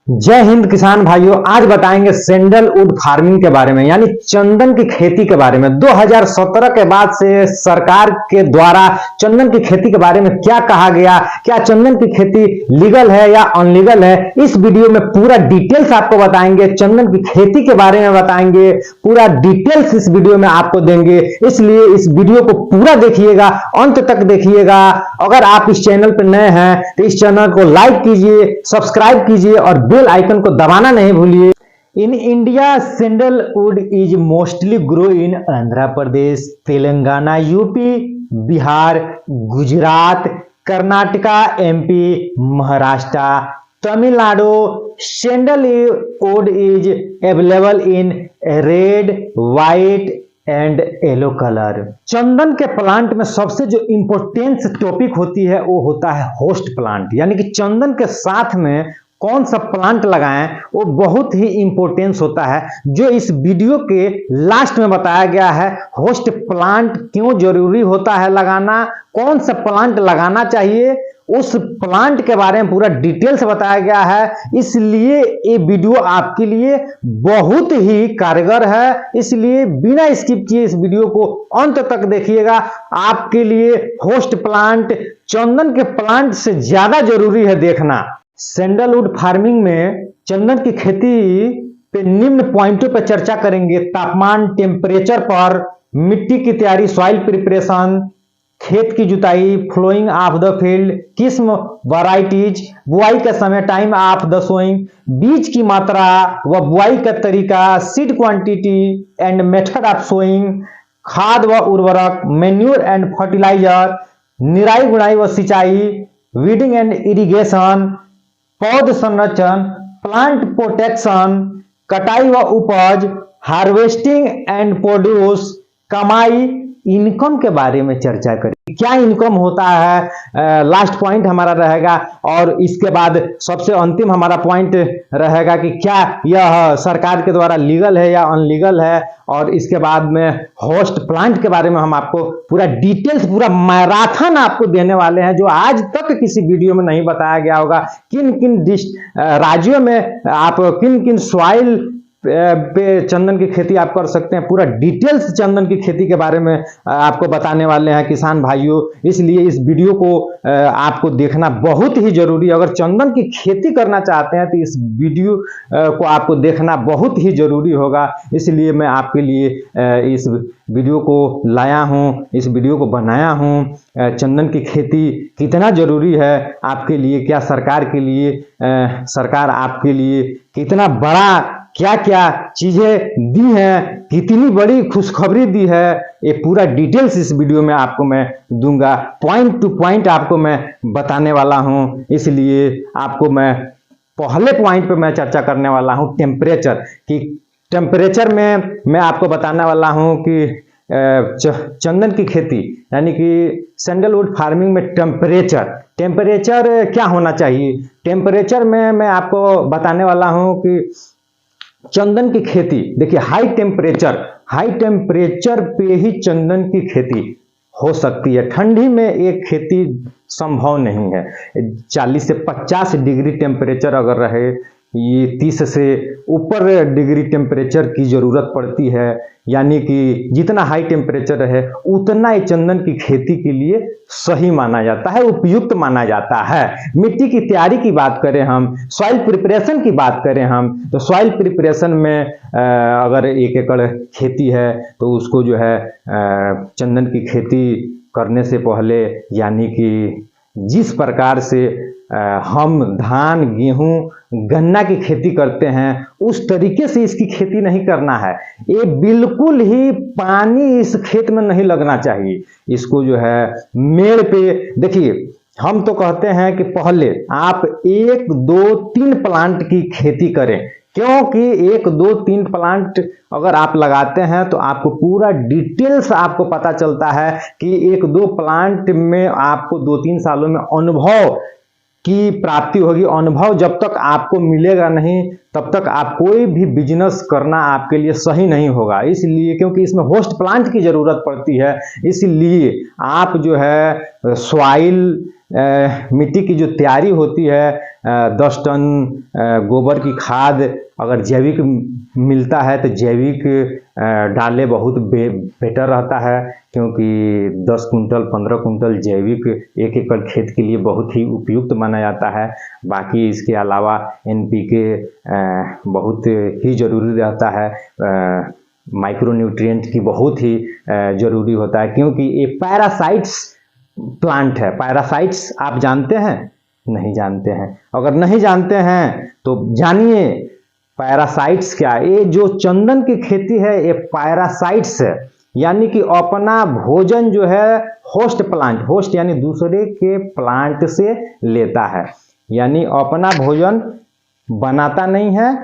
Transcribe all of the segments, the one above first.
जय हिंद किसान भाइयों। आज बताएंगे सैंडलवुड फार्मिंग के बारे में, यानी चंदन की खेती के बारे में। 2017 के बाद से सरकार के द्वारा चंदन की खेती के बारे में क्या कहा गया, क्या चंदन की खेती लीगल है या अनलीगल है, इस वीडियो में पूरा डिटेल्स आपको बताएंगे। चंदन की खेती के बारे में बताएंगे, पूरा डिटेल्स इस वीडियो में आपको देंगे। इसलिए इस वीडियो को पूरा देखिएगा, अंत तक देखिएगा। अगर आप इस चैनल पर नए हैं तो इस चैनल को लाइक कीजिए, सब्सक्राइब कीजिए और बेल आइकन को दबाना नहीं भूलिए। In India sandalwood is mostly grow in Andhra Pradesh, Telangana, UP, Bihar, Gujarat, Karnataka, MP, Maharashtra, Tamil Nadu. Sandalwood is available in red, white and yellow colour. चंदन के प्लांट में सबसे जो इंपोर्टेंस टॉपिक होती है वो होता है होस्ट प्लांट, यानी कि चंदन के साथ में कौन सा प्लांट लगाएं वो बहुत ही इंपॉर्टेंस होता है, जो इस वीडियो के लास्ट में बताया गया है। होस्ट प्लांट क्यों जरूरी होता है लगाना, कौन सा प्लांट लगाना चाहिए, उस प्लांट के बारे में पूरा डिटेल से बताया गया है। इसलिए ये वीडियो आपके लिए बहुत ही कारगर है, इसलिए बिना स्किप किए इस वीडियो को अंत तक देखिएगा। आपके लिए होस्ट प्लांट चंदन के प्लांट से ज्यादा जरूरी है देखना। सैंडलवुड फार्मिंग में चंदन की खेती पे निम्न पॉइंटों पर चर्चा करेंगे: तापमान, टेम्परेचर पर, मिट्टी की तैयारी, सॉइल प्रिपरेशन, खेत की जुताई, फ्लोइंग ऑफ द फील्ड, किस्म, वैरायटीज, बुआई का समय, टाइम ऑफ द सोइंग, बीज की मात्रा व बुआई का तरीका, seed quantity and method of sowing, खाद व उर्वरक, मैन्यूर एंड फर्टिलाइजर, निराई गुड़ाई व सिंचाई, वीडिंग एंड इरिगेशन, पौध संरक्षण, प्लांट प्रोटेक्शन, कटाई व उपज, हार्वेस्टिंग एंड प्रोड्यूस, कमाई, इनकम के बारे में चर्चा करें। क्या इनकम होता है, लास्ट पॉइंट हमारा रहेगा। और इसके बाद सबसे अंतिम हमारा पॉइंट रहेगा कि क्या यह सरकार के द्वारा लीगल है या अनलीगल है। और इसके बाद में होस्ट प्लांट के बारे में हम आपको पूरा डिटेल्स, पूरा मैराथन आपको देने वाले हैं, जो आज तक किसी वीडियो में नहीं बताया गया होगा। किन किन राज्यों में आप किन किन सॉइल पे चंदन की खेती आप कर सकते हैं, पूरा डिटेल्स चंदन की खेती के बारे में आपको बताने वाले हैं किसान भाइयों। इसलिए इस वीडियो को आपको देखना बहुत ही जरूरी है। अगर चंदन की खेती करना चाहते हैं तो इस वीडियो को आपको देखना बहुत ही जरूरी होगा। इसलिए मैं आपके लिए इस वीडियो को लाया हूं, इस वीडियो को बनाया हूं। चंदन की खेती कितना जरूरी है आपके लिए, क्या सरकार के लिए, सरकार आपके लिए कितना बड़ा, क्या क्या चीजें दी हैं, कितनी बड़ी खुशखबरी दी है, ये पूरा डिटेल्स इस वीडियो में आपको मैं दूंगा। पॉइंट टू पॉइंट आपको मैं बताने वाला हूं। इसलिए आपको मैं पहले पॉइंट पे मैं चर्चा करने वाला हूं टेम्परेचर की। टेम्परेचर में मैं आपको बताने वाला हूं कि चंदन की खेती यानी कि सैंडलवुड फार्मिंग में टेम्परेचर क्या होना चाहिए। टेम्परेचर में मैं आपको बताने वाला हूं कि चंदन की खेती, देखिए हाई टेम्परेचर पे ही चंदन की खेती हो सकती है। ठंडी में एक खेती संभव नहीं है। 40 से 50 डिग्री टेम्परेचर अगर रहे, ये 30 से ऊपर डिग्री टेम्परेचर की जरूरत पड़ती है। यानी कि जितना हाई टेम्परेचर है उतना ही चंदन की खेती के लिए सही माना जाता है, उपयुक्त माना जाता है। मिट्टी की तैयारी की बात करें हम, सॉइल प्रिपरेशन की बात करें हम, तो सॉइल प्रिपरेशन में अगर 1 एकड़ खेती है तो उसको जो है चंदन की खेती करने से पहले, यानी कि जिस प्रकार से हम धान, गेहूं, गन्ना की खेती करते हैं उस तरीके से इसकी खेती नहीं करना है। ये बिल्कुल ही पानी इस खेत में नहीं लगना चाहिए। इसको जो है मेड़ पे, देखिए हम तो कहते हैं कि पहले आप 1, 2, 3 प्लांट की खेती करें, क्योंकि 1, 2, 3 प्लांट अगर आप लगाते हैं तो आपको पूरा डिटेल्स आपको पता चलता है कि 1, 2 प्लांट में आपको 2-3 सालों में अनुभव की प्राप्ति होगी। अनुभव जब तक आपको मिलेगा नहीं तब तक आप कोई भी बिजनेस करना आपके लिए सही नहीं होगा। इसलिए क्योंकि इसमें होस्ट प्लांट की जरूरत पड़ती है, इसलिए आप जो है सॉइल मिट्टी की जो तैयारी होती है 10 टन गोबर की खाद अगर जैविक मिलता है तो जैविक डाले बहुत बेटर रहता है, क्योंकि 10 कुंटल 15 कुंटल जैविक 1 एकड़ खेत के लिए बहुत ही उपयुक्त माना जाता है। बाकी इसके अलावा NPK बहुत ही ज़रूरी रहता है, माइक्रोन्यूट्रिएंट की बहुत ही ज़रूरी होता है, क्योंकि ये पैरासाइट्स प्लांट है। पैरासाइट्स आप जानते हैं? नहीं जानते हैं। अगर नहीं जानते हैं तो जानिए पैरासाइट्स क्या। ये जो चंदन की खेती है ये पैरासाइट्स है, यानी कि अपना भोजन जो है होस्ट प्लांट, होस्ट यानी दूसरे के प्लांट से लेता है, यानी अपना भोजन बनाता नहीं है,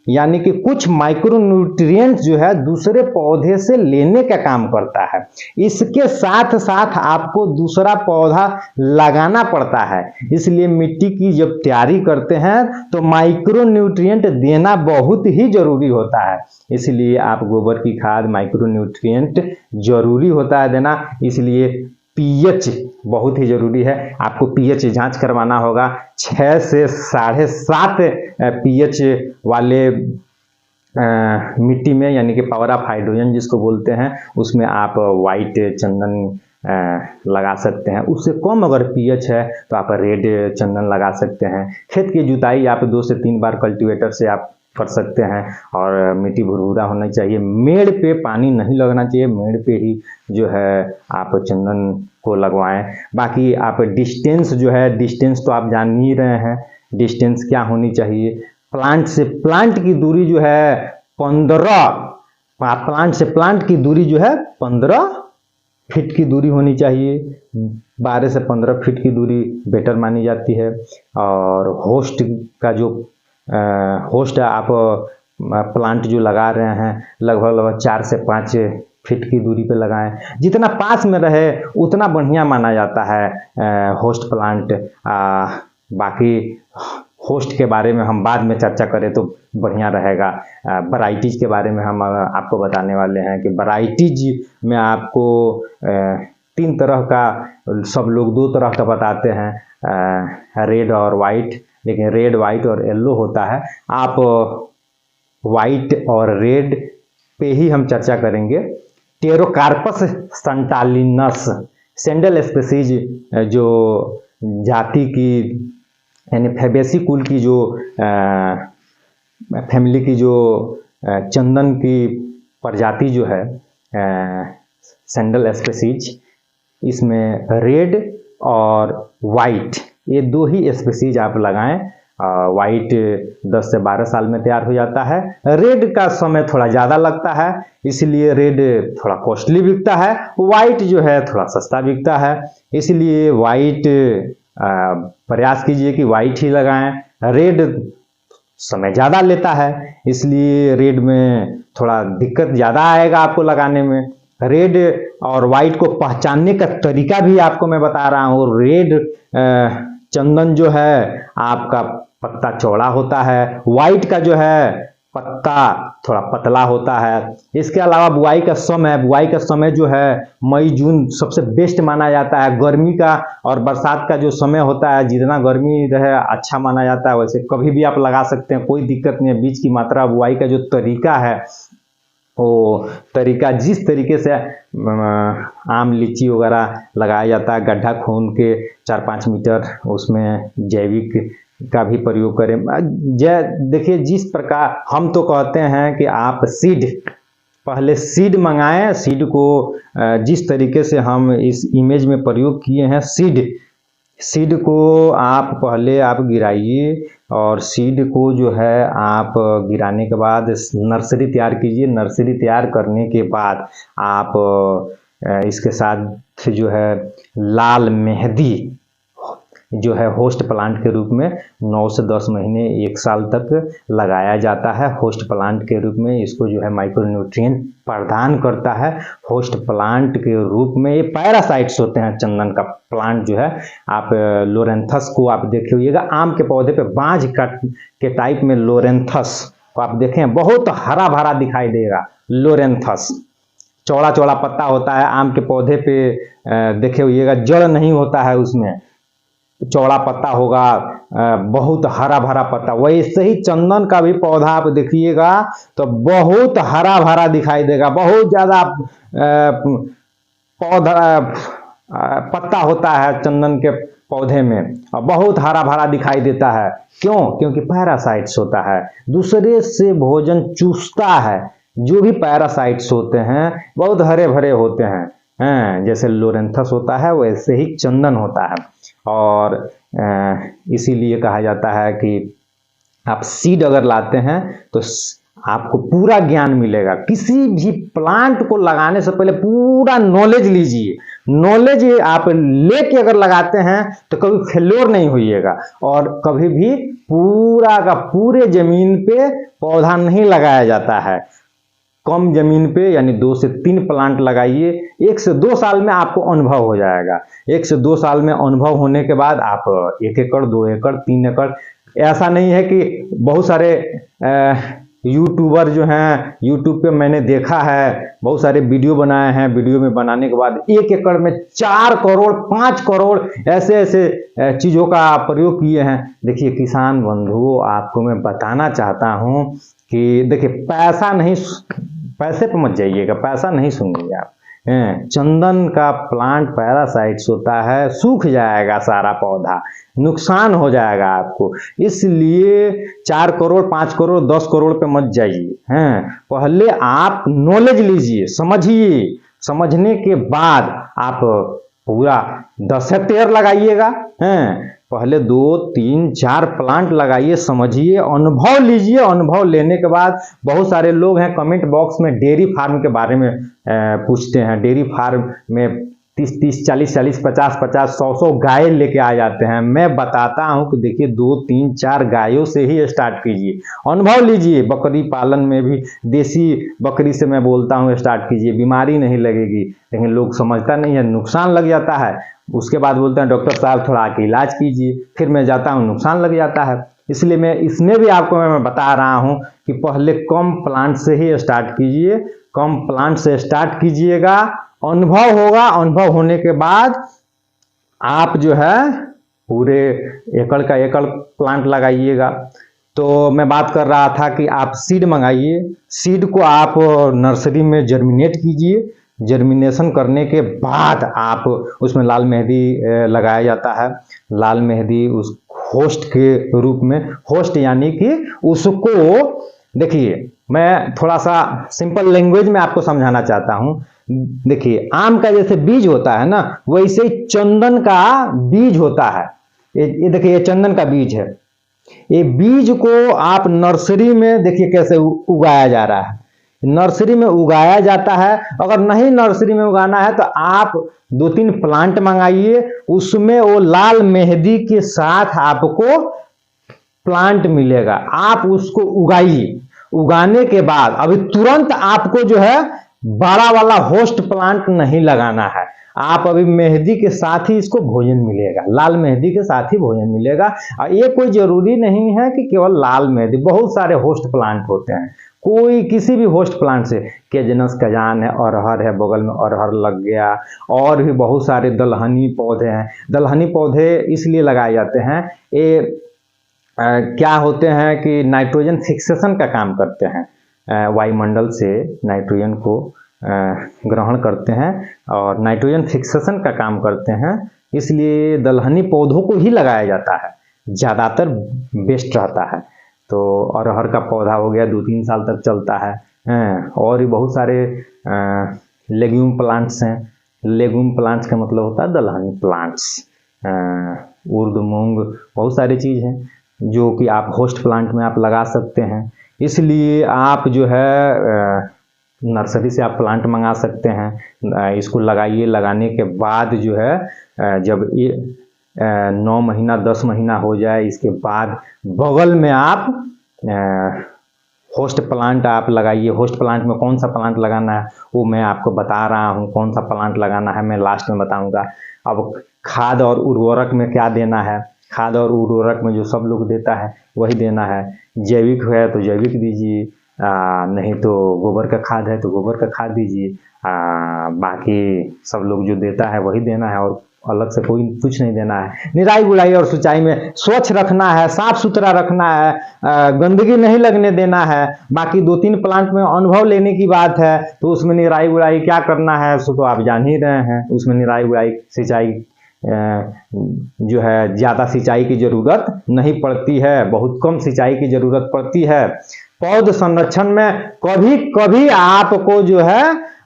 यानी कि कुछ माइक्रोन्यूट्रिएंट्स जो है दूसरे पौधे से लेने का काम करता है। इसके साथ साथ आपको दूसरा पौधा लगाना पड़ता है, इसलिए मिट्टी की जब तैयारी करते हैं तो माइक्रोन्यूट्रिएंट देना बहुत ही जरूरी होता है। इसलिए आप गोबर की खाद माइक्रोन्यूट्रिएंट जरूरी होता है देना। इसलिए पीएच बहुत ही जरूरी है, आपको पीएच जांच करवाना होगा। 6 से 7.5 पीएच वाले मिट्टी में, यानी कि पावर ऑफ हाइड्रोजन जिसको बोलते हैं, उसमें आप वाइट चंदन लगा सकते हैं। उससे कम अगर पीएच है तो आप रेड चंदन लगा सकते हैं। खेत की जुताई आप 2 से 3 बार कल्टीवेटर से आप कर सकते हैं, और मिट्टी भुरभुरा होना चाहिए। मेड़ पे पानी नहीं लगना चाहिए, मेड़ पे ही जो है आप चंदन को लगवाएं। बाकी आप डिस्टेंस जो है, डिस्टेंस तो आप जान ही रहे हैं, डिस्टेंस क्या होनी चाहिए। प्लांट से प्लांट की दूरी जो है 15, प्लांट से प्लांट की दूरी जो है 15 फीट की दूरी होनी चाहिए। 12 से 15 फीट की दूरी बेटर मानी जाती है। और होस्ट का जो होस्ट आप प्लांट जो लगा रहे हैं लगभग 4 से 5 फीट की दूरी पे लगाएं। जितना पास में रहे उतना बढ़िया माना जाता है होस्ट प्लांट। बाकी होस्ट के बारे में हम बाद में चर्चा करें तो बढ़िया रहेगा। वैराइटीज़ के बारे में हम आपको बताने वाले हैं कि वैराइटीज में आपको 3 तरह का, सब लोग 2 तरह का बताते हैं, रेड और वाइट, लेकिन रेड वाइट और येलो होता है। आप वाइट और रेड पे ही हम चर्चा करेंगे। टेरोकार्पस संटालिनस सैंडल स्पीसीज जो जाति की, यानी फैबेसी कुल की जो फैमिली की जो चंदन की प्रजाति जो है सैंडल स्पीसीज, इसमें रेड और वाइट ये 2 ही स्पीसीज आप लगाएं। वाइट 10 से 12 साल में तैयार हो जाता है। रेड का समय थोड़ा ज़्यादा लगता है, इसलिए रेड थोड़ा कॉस्टली बिकता है। वाइट जो है थोड़ा सस्ता बिकता है, इसलिए वाइट प्रयास कीजिए कि वाइट ही लगाएं। रेड समय ज़्यादा लेता है, इसलिए रेड में थोड़ा दिक्कत ज़्यादा आएगा आपको लगाने में। रेड और वाइट को पहचानने का तरीका भी आपको मैं बता रहा हूँ। रेड चंदन जो है आपका पत्ता चौड़ा होता है, वाइट का जो है पत्ता थोड़ा पतला होता है। इसके अलावा बुआई का समय जो है मई जून सबसे बेस्ट माना जाता है। गर्मी का और बरसात का जो समय होता है, जितना गर्मी रहे अच्छा माना जाता है। वैसे कभी भी आप लगा सकते हैं, कोई दिक्कत नहीं है। बीज की मात्रा, बुआई का जो तरीका है, वो तरीका जिस तरीके से आम लीची वगैरह लगाया जाता है, गड्ढा खून के 4-5 मीटर उसमें जैविक का भी प्रयोग करें। देखिए जिस प्रकार हम तो कहते हैं कि आप पहले सीड मंगाएं। सीड को जिस तरीके से हम इस इमेज में प्रयोग किए हैं, सीड को आप पहले आप गिराइए, और सीड को जो है आप गिराने के बाद नर्सरी तैयार कीजिए। नर्सरी तैयार करने के बाद आप इसके साथ जो है लाल मेहंदी जो है होस्ट प्लांट के रूप में 9 से 10 महीने 1 साल तक लगाया जाता है। होस्ट प्लांट के रूप में इसको जो है माइक्रोन्यूट्रिएंट प्रदान करता है। होस्ट प्लांट के रूप में ये पैरासाइट्स होते हैं। चंदन का प्लांट जो है, आप लोरेंथस को आप देखे होइएगा, आम के पौधे पे बांझ के टाइप में लोरेंथस को आप देखें, बहुत हरा भरा दिखाई देगा। लोरेंथस चौड़ा चौड़ा पत्ता होता है आम के पौधे पे, देखे होइएगा, जड़ नहीं होता है उसमें, चौड़ा पत्ता होगा, बहुत हरा भरा पत्ता। वैसे ही चंदन का भी पौधा आप देखिएगा तो बहुत हरा भरा दिखाई देगा, बहुत ज्यादा पौधा पत्ता होता है चंदन के पौधे में, और बहुत हरा भरा दिखाई देता है। क्यों? क्योंकि पैरासाइट्स होता है, दूसरे से भोजन चूसता है। जो भी पैरासाइट्स होते हैं बहुत हरे भरे होते हैं, जैसे लोरेंथस होता है वैसे ही चंदन होता है। और इसीलिए कहा जाता है कि आप सीड अगर लाते हैं तो आपको पूरा ज्ञान मिलेगा। किसी भी प्लांट को लगाने से पहले पूरा नॉलेज लीजिए। नॉलेज आप लेके अगर लगाते हैं तो कभी फेल्योर नहीं होइएगा, और कभी भी पूरा का पूरे जमीन पे पौधा नहीं लगाया जाता है। कम जमीन पे यानी 2 से 3 प्लांट लगाइए, 1 से 2 साल में आपको अनुभव हो जाएगा। 1 से 2 साल में अनुभव होने के बाद आप 1 एकड़ 2 एकड़ 3 एकड़, ऐसा नहीं है कि बहुत सारे यूट्यूबर जो हैं, यूट्यूब पे मैंने देखा है बहुत सारे वीडियो बनाए हैं, वीडियो में बनाने के बाद 1 एकड़ में 4 करोड़ 5 करोड़ ऐसे ऐसे चीज़ों का प्रयोग किए हैं। देखिए किसान बंधुओं, आपको मैं बताना चाहता हूँ कि देखिए पैसे पे मत जाइएगा, पैसा नहीं सुनिए आप। चंदन का प्लांट पैरासाइट्स होता है, सूख जाएगा सारा पौधा, नुकसान हो जाएगा आपको। इसलिए 4 करोड़ 5 करोड़ 10 करोड़ पे मत जाइए। पहले आप नॉलेज लीजिए, समझिए, समझने के बाद आप पूरा 10 हेक्टेयर लगाइएगा। पहले 2 3 4 प्लांट लगाइए, समझिए, अनुभव लीजिए। अनुभव लेने के बाद बहुत सारे लोग हैं कमेंट बॉक्स में डेयरी फार्म के बारे में पूछते हैं। डेयरी फार्म में 30 40 40 50 50 100 गाय लेके आ जाते हैं। मैं बताता हूं कि देखिए 2 3 4 गायों से ही स्टार्ट कीजिए, अनुभव लीजिए। बकरी पालन में भी देसी बकरी से मैं बोलता हूं स्टार्ट कीजिए, बीमारी नहीं लगेगी। लेकिन लोग समझता नहीं है, नुकसान लग जाता है। उसके बाद बोलते हैं डॉक्टर साहब थोड़ा आके इलाज कीजिए, फिर मैं जाता हूँ नुकसान लग जाता है। इसलिए मैं इसमें भी आपको मैं बता रहा हूँ कि पहले कम प्लांट से ही स्टार्ट कीजिए, कम प्लांट से स्टार्ट कीजिएगा, अनुभव होगा। अनुभव होने के बाद आप जो है पूरे एकड़ का एकड़ प्लांट लगाइएगा। तो मैं बात कर रहा था कि आप सीड मंगाइए, सीड को आप नर्सरी में जर्मिनेट कीजिए। जर्मिनेशन करने के बाद आप उसमें लाल मेहंदी लगाया जाता है। लाल मेहंदी उस होस्ट के रूप में, होस्ट यानी कि उसको, देखिए मैं थोड़ा सा सिंपल लैंग्वेज में आपको समझाना चाहता हूं। देखिए आम का जैसे बीज होता है ना, वैसे ही चंदन का बीज होता है। ये देखिए ये चंदन का बीज है। ये बीज को आप नर्सरी में देखिए कैसे उगाया जा रहा है, नर्सरी में उगाया जाता है। अगर नहीं नर्सरी में उगाना है तो आप 2 3 प्लांट मंगाइए, उसमें वो लाल मेहंदी के साथ आपको प्लांट मिलेगा। आप उसको उगाइए, उगाने के बाद अभी तुरंत आपको जो है बड़ा वाला होस्ट प्लांट नहीं लगाना है। आप अभी मेहंदी के साथ ही इसको भोजन मिलेगा, लाल मेहंदी के साथ ही भोजन मिलेगा। और ये कोई जरूरी नहीं है कि केवल लाल मेहंदी, बहुत सारे होस्ट प्लांट होते हैं। कोई किसी भी होस्ट प्लांट से, केजनस कजान है, अरहर है, बगल में अरहर लग गया, और भी बहुत सारे दलहनी पौधे हैं। दलहनी पौधे इसलिए लगाए जाते हैं, ये क्या होते हैं कि नाइट्रोजन फिक्सेशन का काम करते हैं, वायुमंडल से नाइट्रोजन को ग्रहण करते हैं और नाइट्रोजन फिक्सेशन का काम करते हैं। इसलिए दलहनी पौधों को ही लगाया जाता है, ज़्यादातर बेस्ट रहता है। तो अरहर का पौधा हो गया, 2 3 साल तक चलता है। और भी बहुत सारे लेग्यूम प्लांट्स हैं। लेग्यूम प्लांट्स का मतलब होता है दलहनी प्लांट्स, उर्द मूंग, बहुत सारी चीज़ हैं जो कि आप होस्ट प्लांट में आप लगा सकते हैं। इसलिए आप जो है नर्सरी से आप प्लांट मंगा सकते हैं, इसको लगाइए। लगाने के बाद जो है जब ये 9 महीना 10 महीना हो जाए, इसके बाद बगल में आप होस्ट प्लांट आप लगाइए। होस्ट प्लांट में कौन सा प्लांट लगाना है वो मैं आपको बता रहा हूँ, कौन सा प्लांट लगाना है मैं लास्ट में बताऊंगा। अब खाद और उर्वरक में क्या देना है, खाद और उर्वरक में जो सब लोग देता है वही देना है। जैविक है तो जैविक दीजिए, नहीं तो गोबर का खाद है तो गोबर का खाद दीजिए। बाकी सब लोग जो देता है वही देना है। और अलग से कोई कुछ नहीं देना है। निराई गुड़ाई और सिंचाई में स्वच्छ रखना है, साफ सुथरा रखना है, गंदगी नहीं लगने देना है। बाकी 2-3 प्लांट में अनुभव लेने की बात है, तो उसमें निराई गुड़ाई क्या करना है सो तो आप जान ही रहे हैं। उसमें निराई गुड़ाई सिंचाई जो है ज़्यादा सिंचाई की ज़रूरत नहीं पड़ती है, बहुत कम सिंचाई की ज़रूरत पड़ती है। पौध संरक्षण में कभी कभी आपको जो है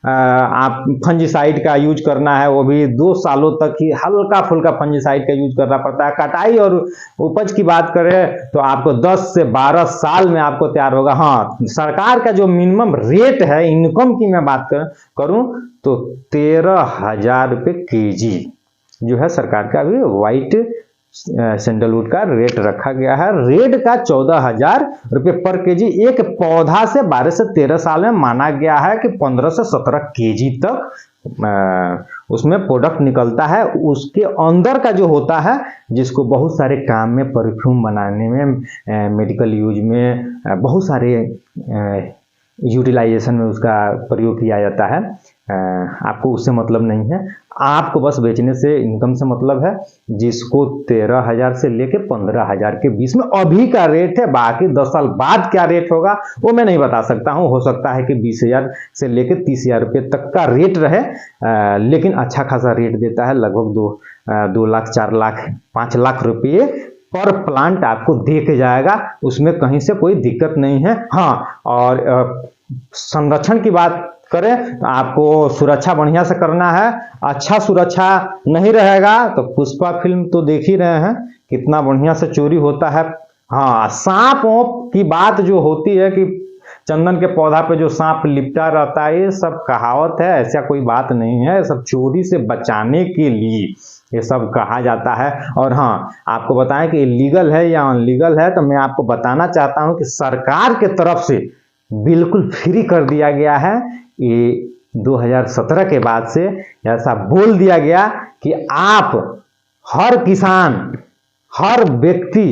आप फंजीसाइड का यूज करना है, वो भी 2 सालों तक ही हल्का फुल्का फंजीसाइड का यूज करना पड़ता है। कटाई और उपज की बात करें तो आपको 10 से 12 साल में आपको तैयार होगा। हाँ, सरकार का जो मिनिमम रेट है इनकम की मैं बात करूं तो 13,000 रुपये केजी जो है सरकार का अभी व्हाइट सैंडलवुड का रेट रखा गया है। रेड का 14,000 रुपये पर केजी। एक पौधा से 12 से 13 साल में माना गया है कि 15 से 17 केजी तक उसमें प्रोडक्ट निकलता है। उसके अंदर का जो होता है जिसको बहुत सारे काम में, परफ्यूम बनाने में, मेडिकल यूज में, बहुत सारे यूटिलाइजेशन में उसका प्रयोग किया जाता है। आपको उससे मतलब नहीं है, आपको बस बेचने से इनकम से मतलब है। जिसको 13,000 से लेके 15,000 के बीच में अभी का रेट है। बाकी 10 साल बाद क्या रेट होगा वो मैं नहीं बता सकता हूँ। हो सकता है कि 20,000 से लेके 30,000 रुपये तक का रेट रहे, लेकिन अच्छा खासा रेट देता है। लगभग 2 लाख, 4 लाख, 5 लाख रुपये पर प्लांट आपको दे के जाएगा। उसमें कहीं से कोई दिक्कत नहीं है। हाँ, और संरक्षण की बात करें तो आपको सुरक्षा बढ़िया से करना है। अच्छा सुरक्षा नहीं रहेगा तो पुष्पा फिल्म तो देख ही रहे हैं कितना बढ़िया से चोरी होता है। हाँ, सांप की बात जो होती है कि चंदन के पौधा पे जो सांप लिपटा रहता है, ये सब कहावत है, ऐसा कोई बात नहीं है। सब चोरी से बचाने के लिए ये सब कहा जाता है। और हाँ, आपको बताएं कि इलीगल है या अनलीगल है तो मैं आपको बताना चाहता हूं कि सरकार के तरफ से बिल्कुल फ्री कर दिया गया है। ये 2017 के बाद से ऐसा बोल दिया गया कि आप हर किसान, हर व्यक्ति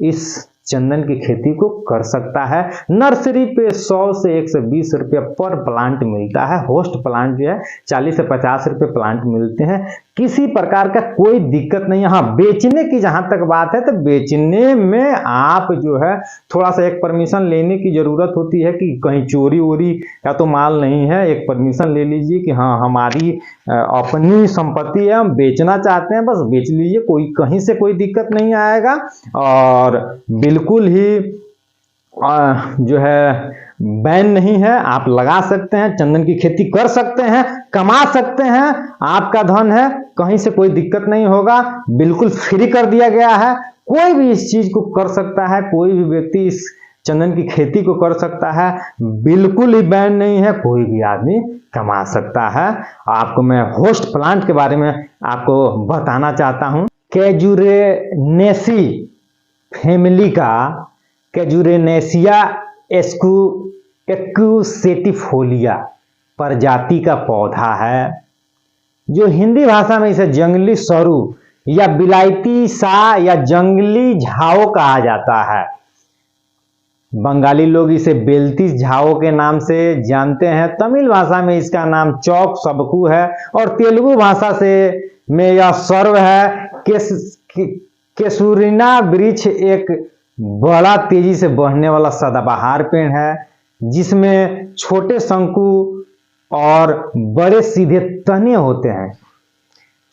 इस चंदन की खेती को कर सकता है। नर्सरी पे 100 से 120 रुपये पर प्लांट मिलता है। होस्ट प्लांट जो है 40 से 50 रुपये प्लांट मिलते हैं। किसी प्रकार का कोई दिक्कत नहीं है। हाँ, बेचने की जहां तक बात है तो बेचने में आप जो है थोड़ा सा एक परमिशन लेने की जरूरत होती है कि कहीं चोरी वोरी का तो माल नहीं है। एक परमिशन ले लीजिए कि हाँ, हमारी अपनी संपत्ति है, हम बेचना चाहते हैं, बस बेच लीजिए, कोई कहीं से कोई दिक्कत नहीं आएगा। और बिल्कुल ही जो है बैन नहीं है, आप लगा सकते हैं, चंदन की खेती कर सकते हैं, कमा सकते हैं, आपका धन है, कहीं से कोई दिक्कत नहीं होगा। बिल्कुल फ्री कर दिया गया है। कोई भी इस चीज को कर सकता है, कोई भी व्यक्ति इस चंदन की खेती को कर सकता है। बिल्कुल ही बैन नहीं है, कोई भी आदमी कमा सकता है। आपको मैं होस्ट प्लांट के बारे में आपको बताना चाहता हूं। कैजुरेनेसी फैमिली का कैजुरेनेसिया एक्यूसेटिफोलिया प्रजाति का पौधा है, जो हिंदी भाषा में इसे जंगली सरू या बिलायती सा या जंगली झाओ कहा जाता है। बंगाली लोग इसे बेलती झाओ के नाम से जानते हैं। तमिल भाषा में इसका नाम चौक सबकू है और तेलुगु भाषा से में यह सर्व है। केसुरिना वृक्ष एक बड़ा तेजी से बढ़ने वाला सदाबहार पेड़ है, जिसमें छोटे शंकु और बड़े सीधे तने होते हैं।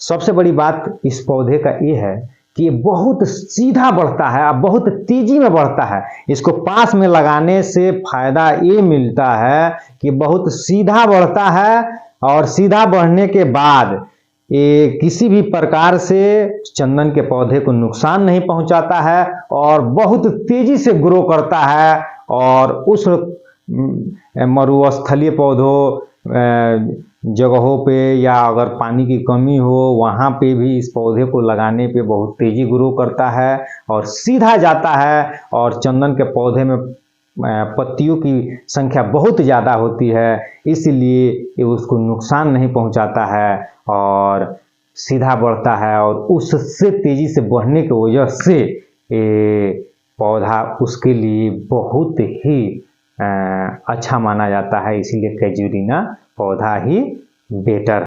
सबसे बड़ी बात इस पौधे का ये है कि ये बहुत सीधा बढ़ता है, बहुत तेजी में बढ़ता है। इसको पास में लगाने से फायदा ये मिलता है कि बहुत सीधा बढ़ता है और सीधा बढ़ने के बाद ये किसी भी प्रकार से चंदन के पौधे को नुकसान नहीं पहुंचाता है और बहुत तेजी से ग्रो करता है। और उस मरुस्थलीय पौधों जगहों पे या अगर पानी की कमी हो वहाँ पे भी इस पौधे को लगाने पे बहुत तेजी ग्रो करता है और सीधा जाता है। और चंदन के पौधे में पत्तियों की संख्या बहुत ज़्यादा होती है, इसलिए ये उसको नुकसान नहीं पहुंचाता है और सीधा बढ़ता है। और उससे तेजी से बढ़ने की वजह से ये पौधा उसके लिए बहुत ही अच्छा माना जाता है, इसीलिए कैजुरिना पौधा ही बेटर